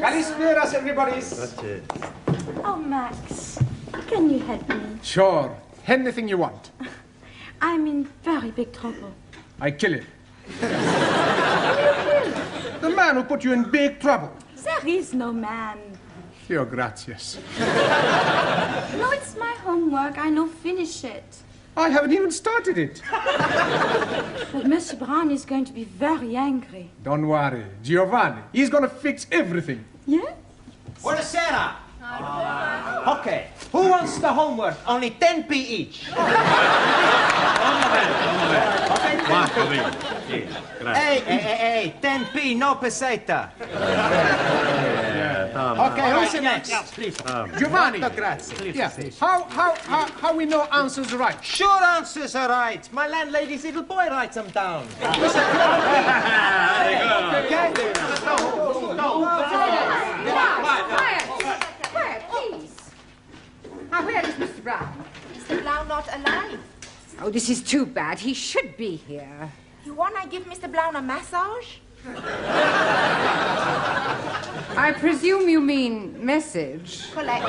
Kalisperas, everybody. Oh, Max, can you help me? Sure. Anything you want. I'm in very big trouble. I kill him. The man who put you in big trouble. There is no man. Your gracias. No, it's my homework. I know finish it. I haven't even started it. But Monsieur Brown is going to be very angry. Don't worry. Giovanni, he's going to fix everything. Yes? Buonasera. Okay, who wants the homework? Only 10p each. Hey, 10p, no peseta. Okay, who's the next? Please. Giovanni. Grazie. Yeah. How we know answers right? Sure answers are right. My landlady's little boy writes them down. Okay? Quiet, please. Now, where is Mr. Brown? Mr. Blau not alive. Oh, this is too bad. He should be here. You wanna give Mr. Blau a massage? I presume you mean message. Collect.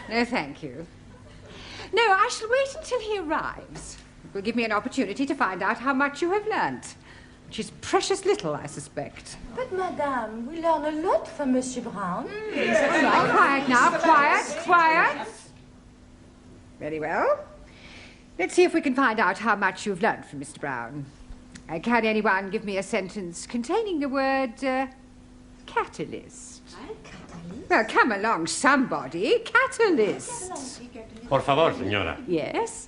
No, thank you. No, I shall wait until he arrives. It will give me an opportunity to find out how much you have learnt. Which is precious little, I suspect. But, Madame, we learn a lot from Monsieur Brown. Quiet now, quiet. Very well. Let's see if we can find out how much you've learnt from Mr. Brown. Can anyone give me a sentence containing the word catalyst? Well, come along, somebody. Catalyst. Por favor, señora. Yes?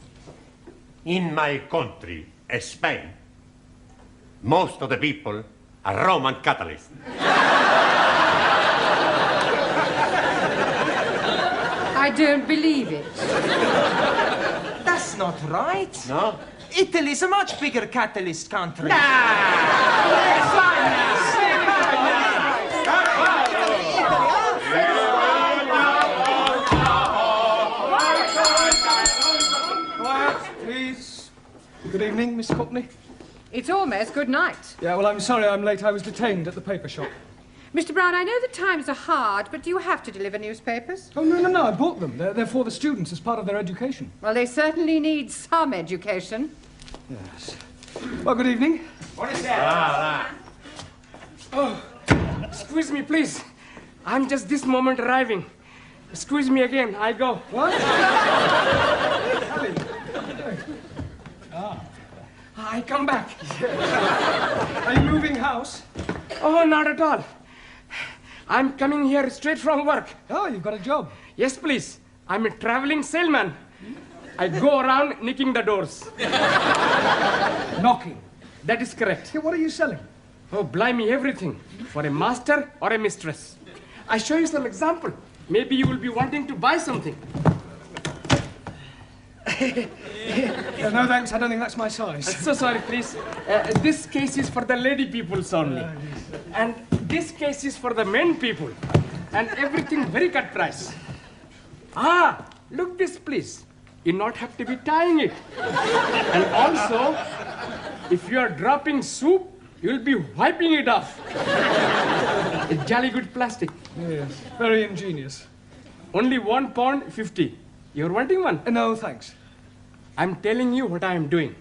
In my country, Spain, most of the people are Roman Catholics. I don't believe it. That's not right. No? Italy's a much bigger catalyst country. Please. Good evening, Miss Courtney. It's almost good night. Yeah, well, I'm sorry I'm late. I was detained at the paper shop. Mr. Brown, I know the times are hard, but do you have to deliver newspapers? Oh, no, I bought them. They're for the students as part of their education. Well, they certainly need some education. Yes. Well, good evening. Oh, excuse me, please. I'm just this moment arriving. Excuse me again, I go. What? I come back. Are you moving house? Oh, not at all. I'm coming here straight from work. Oh, you've got a job. Yes, please. I'm a traveling salesman. I go around knocking the doors. Knocking. That is correct. Yeah, what are you selling? Oh, blimey, everything. For a master or a mistress. I show you some example. Maybe you will be wanting to buy something. No, thanks. I don't think that's my size. So sorry, please. This case is for the lady peoples only. And this case is for the men people. And everything very cut price. Ah, look this, please. You not have to be tying it. And also, if you are dropping soup, you'll be wiping it off. It's jolly good plastic. Yes, very ingenious. Only £1.50. You're wanting one? No, thanks. I'm telling you what I am doing.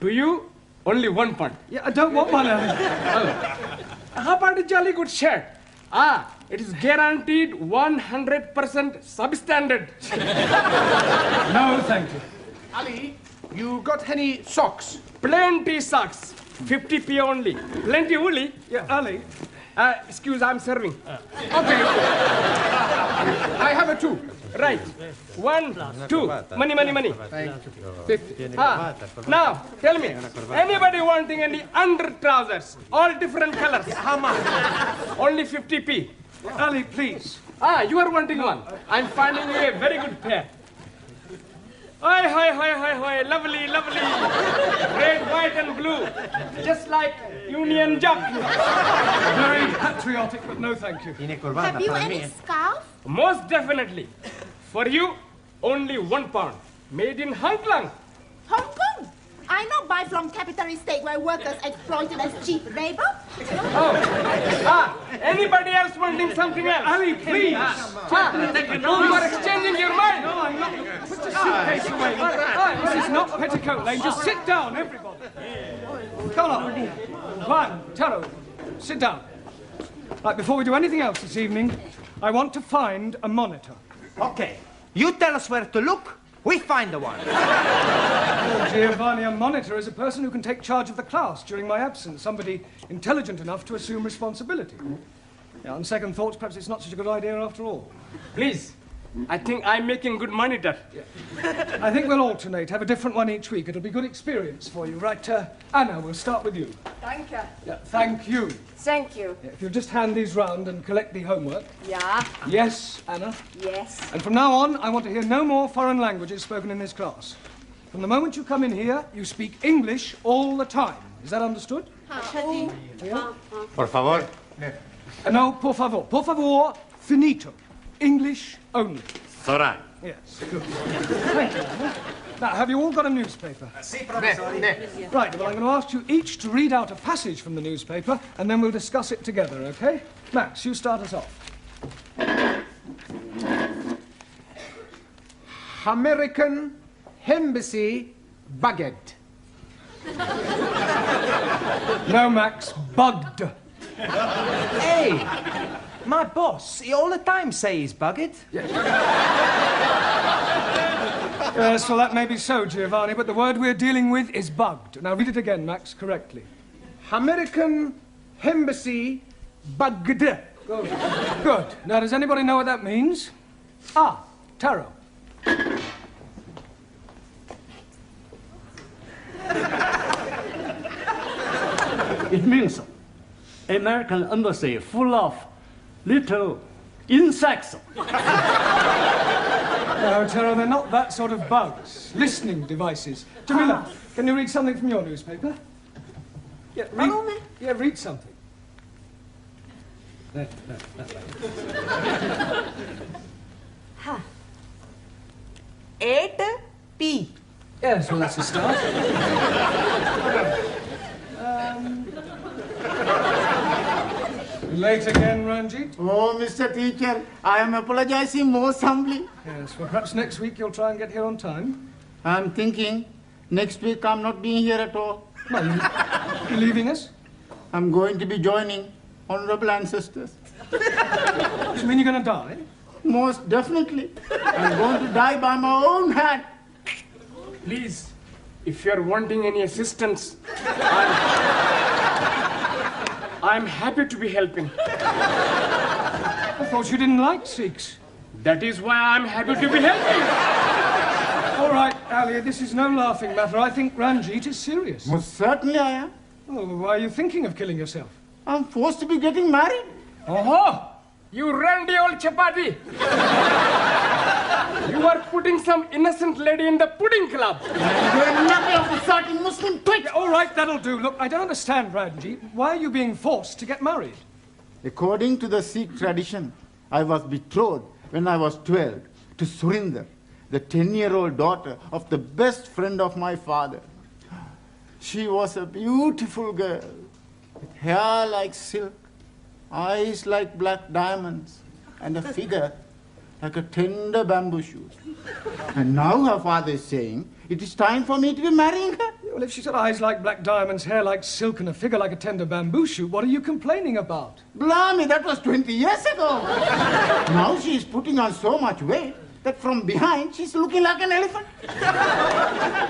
To you, only £1. Yeah, I don't want one. How about a jolly good shirt? Ah, it is guaranteed 100% substandard. No, thank you. Ali, you got any socks? Plenty socks. 50p only. Plenty woolly. Yeah, Ali. Excuse, I'm serving. Okay. I have a 2. Right. 1, 2. Money. Thank you. 50. Now, tell me, anybody wanting any under trousers? All different colors. How much? Only 50p. Ali, please. You are wanting one. I'm finding you a very good pair. Hi, lovely. Red, white, and blue. Just like Union Jack. Very patriotic, but no, thank you. Have you any scarf? Most definitely. For you, only £1. Made in Hong Kong. Hong Kong? I not buy from capitalist state where workers exploited as cheap labor. Any Anybody else wanting something else? Ali, please. You are exchanging your mind. No, I'm not. Put your suitcase away. This is not Petticoat Lane. Just sit down, everybody. Come on. Juan, Taro, sit down. Right, before we do anything else this evening, I want to find a monitor. Okay. You tell us where to look, we find the one. Oh, Giovanni, a monitor is a person who can take charge of the class during my absence, somebody intelligent enough to assume responsibility. Yeah, on second thoughts, perhaps it's not such a good idea after all. Please, I think I'm making good monitor. I think we'll alternate, have a different one each week. It'll be good experience for you. Right, Anna, we'll start with you. Thank you. Yeah, thank you. Thank you. Yeah, if you'll just hand these round and collect the homework. Yeah. Yes, Anna. Yes. And from now on, I want to hear no more foreign languages spoken in this class. From the moment you come in here, you speak English all the time. Is that understood? Por favor. No, por favor. Por favor, finito. English only. Sora. Yes, good. Thank you. Anna. Now, have you all got a newspaper? Si, professore. Right, well, I'm going to ask you each to read out a passage from the newspaper, and then we'll discuss it together, okay? Max, you start us off. American Embassy bugged. No, Max, bugged. Hey, my boss, he all the time say he's bugged. Yes, well, that may be so, Giovanni, but the word we're dealing with is bugged. Now, read it again, Max, correctly. American Embassy bugged. Good. Good. Now, does anybody know what that means? Ah, Taro. It means American embassy full of little insects. No, Taro, they're not that sort of bugs. Listening devices. Jamila, can you read something from your newspaper? Yeah, read something. There. Ha. 8P. Yes, well, that's a start. Late again, Ranjit? Oh, Mr. Teacher, I am apologizing most humbly. Yes, well, perhaps next week you'll try and get here on time. I'm thinking next week I'm not being here at all. Well, you're leaving us? I'm going to be joining honorable ancestors. You mean you're going to die? Most definitely. I'm going to die by my own hand. Please, if you're wanting any assistance, I'm happy to be helping. I thought you didn't like Sikhs. That is why I'm happy to be helping. All right, Alia, this is no laughing matter. I think Ranjit is serious. Most certainly I am. Oh, why are you thinking of killing yourself? I'm forced to be getting married. Oh, you randy old chapati. You are putting some innocent lady in the pudding club. You're nothing of the sort, you Muslim twit. Yeah, all right, that'll do. Look, I don't understand, Ranjit. Why are you being forced to get married? According to the Sikh tradition, I was betrothed when I was 12 to Surinder, the 10-year-old daughter of the best friend of my father. She was a beautiful girl, with hair like silk, eyes like black diamonds, and a figure like a tender bamboo shoot. And now her father is saying, it is time for me to be marrying her. Well, if she's got eyes like black diamonds, hair like silk, and a figure like a tender bamboo shoot, what are you complaining about? Blimey, that was 20 years ago. Now she is putting on so much weight that from behind she's looking like an elephant.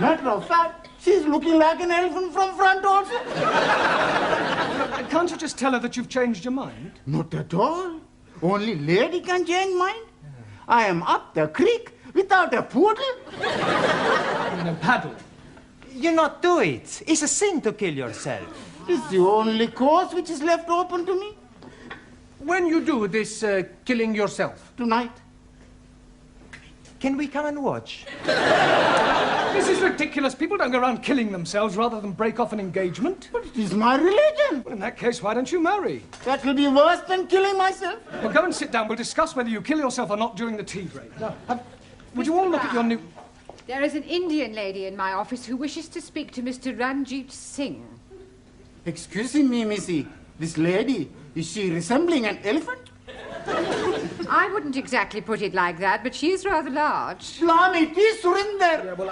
Matter of fact, she's looking like an elephant from front also. Can't you just tell her that you've changed your mind? Not at all. Only lady can change mind. I am up the creek without a poodle. In a paddle. You not do it. It's a sin to kill yourself. It's the only course which is left open to me. When you do this killing yourself? Tonight. Can we come and watch? This is ridiculous. People don't go around killing themselves rather than break off an engagement. But it is my religion. Well, in that case, why don't you marry? That will be worse than killing myself. Well, go and sit down. We'll discuss whether you kill yourself or not during the tea break. Now, would you all look at your new... There is an Indian lady in my office who wishes to speak to Mr. Ranjit Singh. Excuse me, Missy. This lady Is she resembling an elephant? I wouldn't exactly put it like that, but she is rather large. Blimey, it is Surinder. Yeah, well,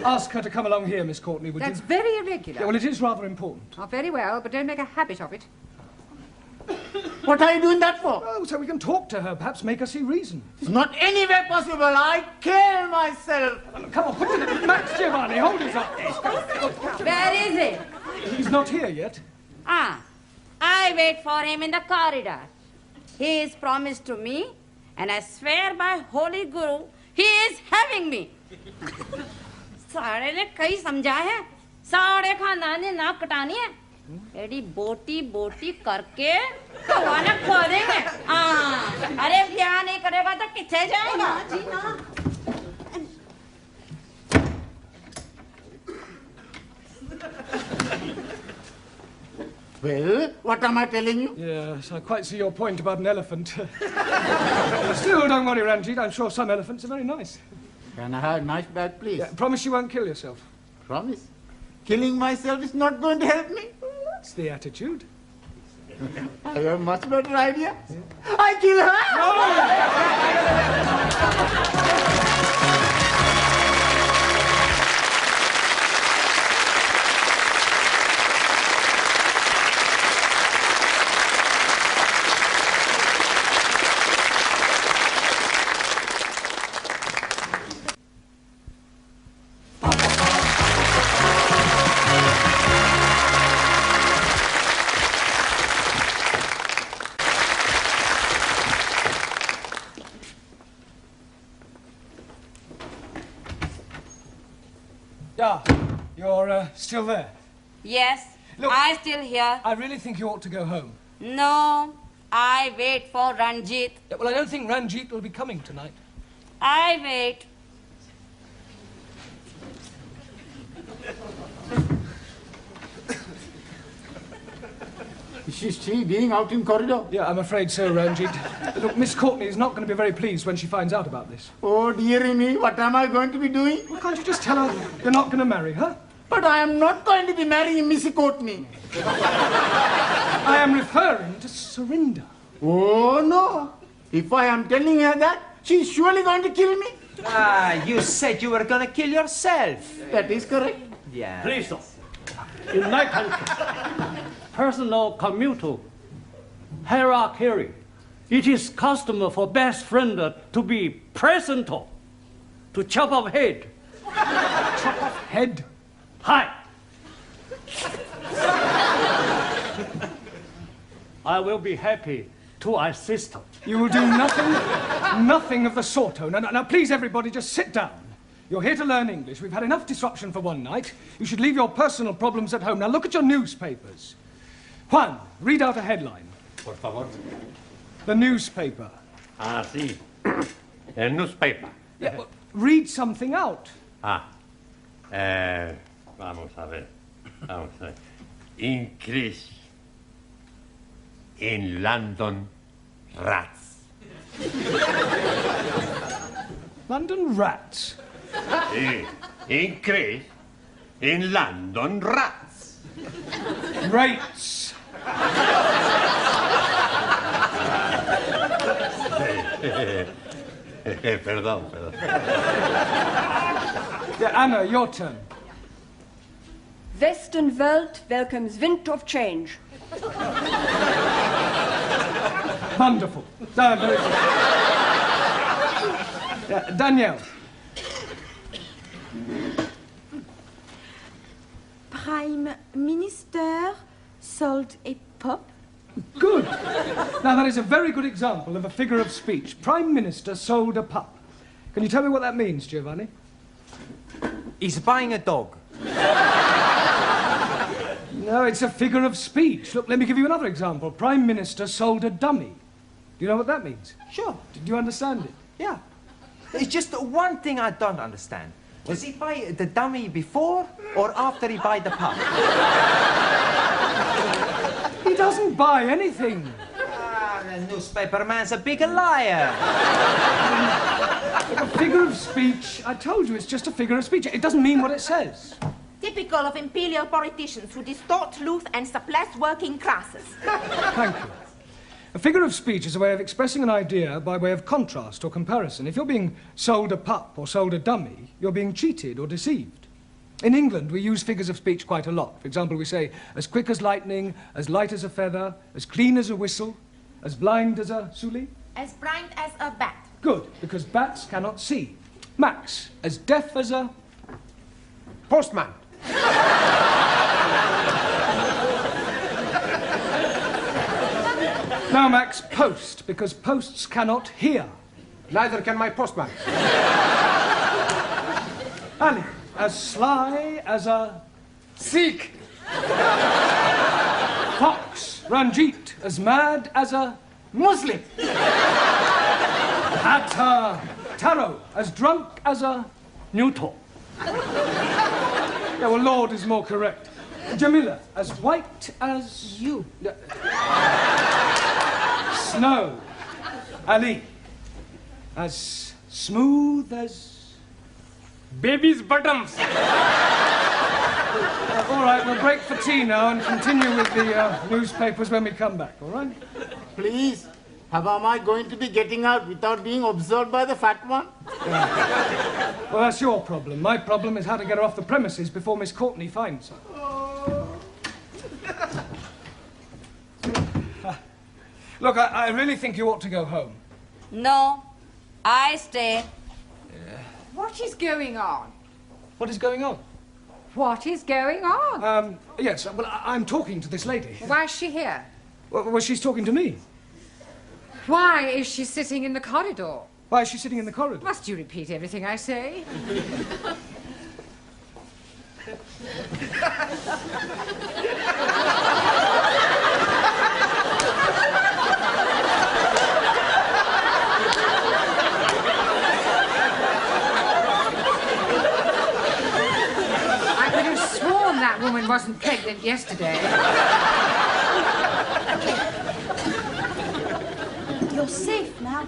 ask her to come along here, Miss Courtney, would That's you? very irregular. Yeah, well, it is rather important. Oh, very well, but don't make a habit of it. What are you doing that for? Oh, so we can talk to her, perhaps make her see reason. It's not anywhere possible. I kill myself. Come on, put it. Max Giovanni, hold his up. Where is he? He's not here yet. I wait for him in the corridor. He is promised to me, and I swear by Holy Guru, he is having me. सारे ने कई समझा है, सारे खानदान ने नाक कटानी है, एडी बोटी बोटी करके भगवान खोलेंगे। अरे ब्याह नहीं करेगा तो किथे जाएगा? जी ना। Well, what am I telling you? Yes, I quite see your point about an elephant. Still, don't worry, Ranjit. I'm sure some elephants are very nice. Can I have a nice bag, please? Yeah, promise you won't kill yourself. Promise. Killing myself is not going to help me. That's the attitude. I have a much better idea. Yeah. I kill her! You're still there? Yes, Look, I still here. I really think you ought to go home. No, I wait for Ranjit. Yeah, well, I don't think Ranjit will be coming tonight. I wait. Is she being out in corridor? Yeah, I'm afraid so, Ranjit. Look, Miss Courtney is not going to be very pleased when she finds out about this. Oh, dearie me, what am I going to be doing? Well, can't you just tell her you're not going to marry her? But I am not going to be marrying Missy Courtney. I am referring to Surinder. Oh, no. If I am telling her that, she's surely going to kill me. You said you were going to kill yourself. That is correct. Yeah. Please, sir. In my country, personal commutal hierarchy, it is custom for best friend to be present to chop off head. Chop off head? Hi. I will be happy to assist. You will do nothing of the sort. Now, please, everybody, just sit down. You're here to learn English. We've had enough disruption for one night. You should leave your personal problems at home. Now, look at your newspapers. Juan, read out a headline. Por favor. The newspaper. Ah, sí. El newspaper. Yeah, well, read something out. Vamos a ver. Increase in London rats. London rats? Sí. Increase in London rats. Rates. Perdón. Yeah, Anna, your turn. Western World welcomes wind of change. Wonderful. Very good. Yeah, Danielle. Prime Minister sold a pup. Good. Now, that is a very good example of a figure of speech. Prime Minister sold a pup. Can you tell me what that means, Giovanni? He's buying a dog. No, it's a figure of speech. Look, let me give you another example. Prime Minister sold a dummy. Do you know what that means? Sure. Do you understand it? Yeah. It's just one thing I don't understand. Does he buy the dummy before or after he buy the pup? He doesn't buy anything. The newspaper man's a big liar. A figure of speech, I told you, it's just a figure of speech. It doesn't mean what it says. Typical of imperial politicians who distort truth and suppress working classes. Thank you. A figure of speech is a way of expressing an idea by way of contrast or comparison. If you're being sold a pup or sold a dummy, you're being cheated or deceived. In England, we use figures of speech quite a lot. For example, we say, as quick as lightning, as light as a feather, as clean as a whistle, as blind as a Suli. As blind as a bat. Good, because bats cannot see. Max, as deaf as a... Postman. Now, Max, post, because posts cannot hear. Neither can my postman. Ali, as sly as a... Sikh. Fox, Ranjit, as mad as a... Muslim. Hatter, Taro, as drunk as a... Neutral. Yeah, well, Lord is more correct. Jamila, as white as... You. Snow. Ali, as smooth as... Baby's bottoms. All right, we'll break for tea now and continue with the newspapers when we come back, all right? Please, how am I going to be getting out without being observed by the fat one? Well, that's your problem. My problem is how to get her off the premises before Miss Courtney finds her. Look, I really think you ought to go home. No, I stay. What is going on? What is going on? What is going on? Yes, well, I'm talking to this lady. Why is she here? Well, she's talking to me. Why is she sitting in the corridor? Why is she sitting in the corridor? Must you repeat everything I say? I could have sworn that woman wasn't pregnant yesterday. You're safe now.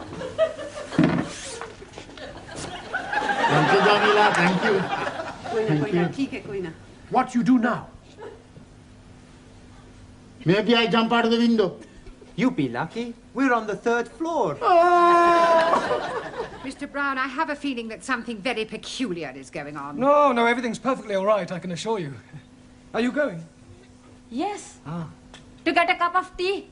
Thank you, Jamila, thank you. What you do now? Maybe I jump out of the window. You be lucky. We're on the 3rd floor. Mr. Brown, I have a feeling that something very peculiar is going on. No, everything's perfectly all right, I can assure you. Are you going? Yes. Ah. To get a cup of tea.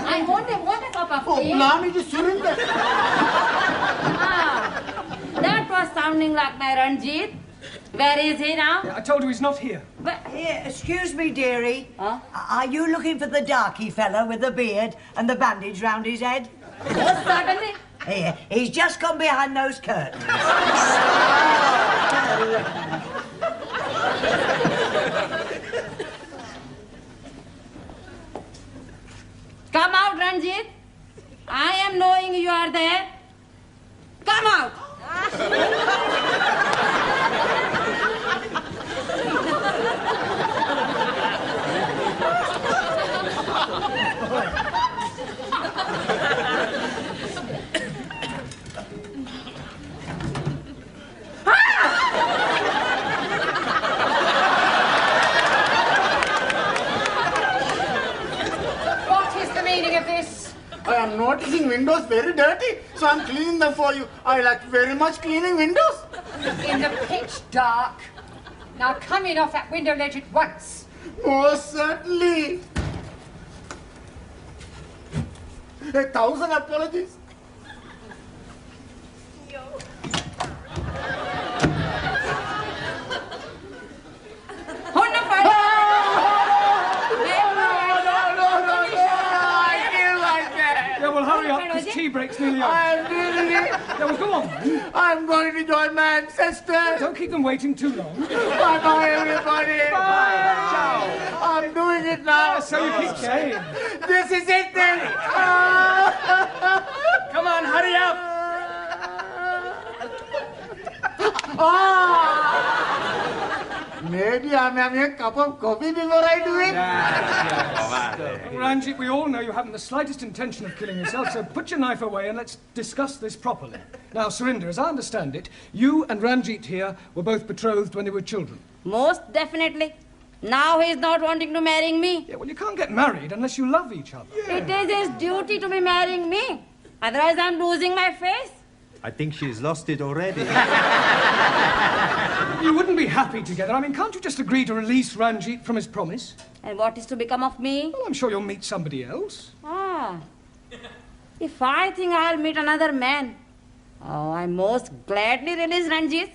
I want a cup of tea. Allow me to surrender. That was sounding like my Ranjit. Where is he now? Yeah, I told you he's not here. But Here, excuse me, dearie. Huh? Are you looking for the darky fella with the beard and the bandage round his head? Yes, certainly. Here, he's just gone behind those curtains. Come out, Ranjit. I am knowing you are there. Come out. What is the meaning of this? I am noticing windows very dirty, so I'm cleaning them for you. I like very much cleaning windows. In the pitch dark. Now come in off that window ledge at once. Most certainly. 1,000 apologies. Yeah, well, hurry up, because tea break's nearly over. I'm really... Yeah, well, go on. I'm going to join my ancestors. Don't keep them waiting too long. Bye-bye, everybody. Bye. Ciao. I'm doing it now. Yeah, so you keep saying. This is it, then. Come on, hurry up. Maybe I'm having a cup of coffee before I do it. Ranjit, we all know you haven't the slightest intention of killing yourself, so put your knife away and let's discuss this properly. Now, Surinder, as I understand it, you and Ranjit here were both betrothed when they were children. Most definitely. Now he's not wanting to marry me. Yeah, well, you can't get married unless you love each other. Yeah. It is his duty to be marrying me. Otherwise, I'm losing my face. I think she's lost it already. You wouldn't be happy together. I mean, can't you just agree to release Ranjit from his promise? And what is to become of me? Well, I'm sure you'll meet somebody else. Ah. If I think I'll meet another man, oh, I most gladly release Ranjit.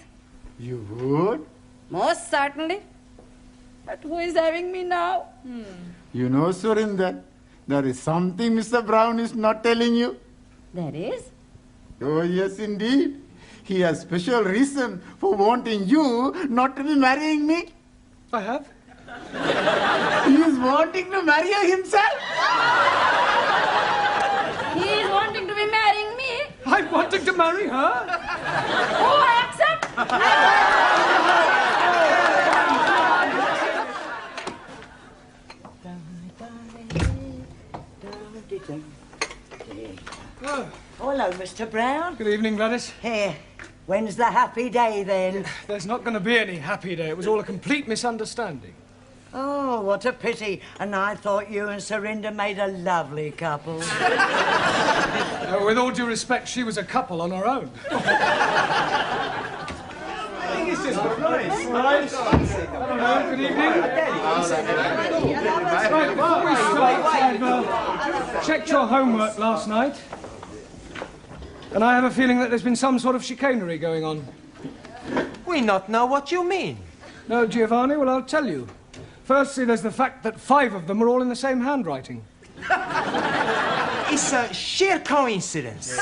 You would? Most certainly. But who is having me now? You know, Surinder, there is something Mr. Brown is not telling you. There is? Oh, yes, indeed. He has special reason for wanting you not to be marrying me. I have? He is wanting to marry you himself. He is wanting to be marrying me? I'm wanting to marry her? Oh, I accept. Hello, Mr. Brown. Good evening, Gladys. Here. When's the happy day, then? There's not going to be any happy day. It was all a complete misunderstanding. Oh, what a pity. And I thought you and Surinder made a lovely couple. With all due respect, she was a couple on her own. Right. Hello, good evening. Right, before we start, I've checked your homework last night. And I have a feeling that there's been some sort of chicanery going on. We not know what you mean. No, Giovanni? Well, I'll tell you. Firstly, there's the fact that 5 of them are all in the same handwriting. It's a sheer coincidence.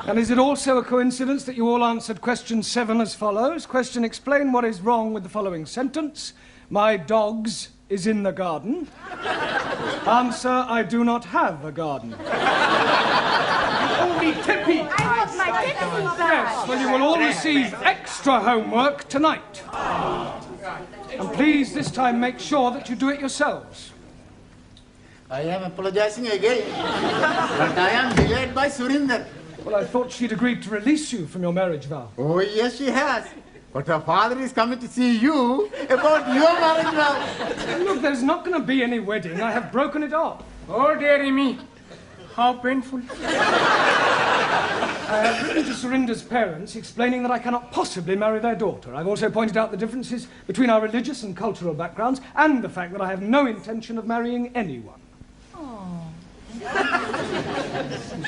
And is it also a coincidence that you all answered question 7 as follows? Question: explain what is wrong with the following sentence. My dogs is in the garden. Answer: I do not have a garden. Only Tippy! I want my Tippy back. Yes, well, you will all receive extra homework tonight. And please, this time, make sure that you do it yourselves. I am apologizing again, but I am delayed by Surinder. Well, I thought she'd agreed to release you from your marriage vow. Oh, yes, she has. But her father is coming to see you about your marriage vow. Look, there's not going to be any wedding. I have broken it off. Oh, dearie me. How painful. I have written to Surinder's parents explaining that I cannot possibly marry their daughter. I've also pointed out the differences between our religious and cultural backgrounds and the fact that I have no intention of marrying anyone. You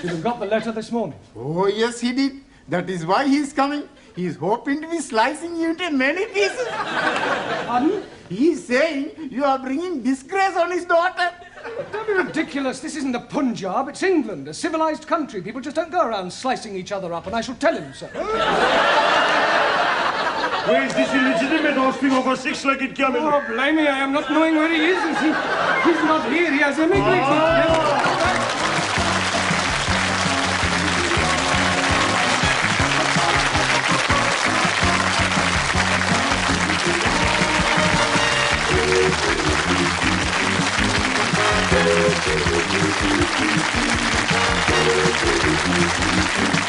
should have got the letter this morning. Oh, yes, he did. That is why he is coming. He is hoping to be slicing you into many pieces. Pardon? He is saying you are bringing disgrace on his daughter. Don't be ridiculous. This isn't the Punjab. It's England, a civilized country. People just don't go around slicing each other up, and I shall tell him so. Where is this illegitimate offspring of a 6-legged camel? Oh, blame me. I am not knowing where he is. He's not here. He has emigrated. Thank you.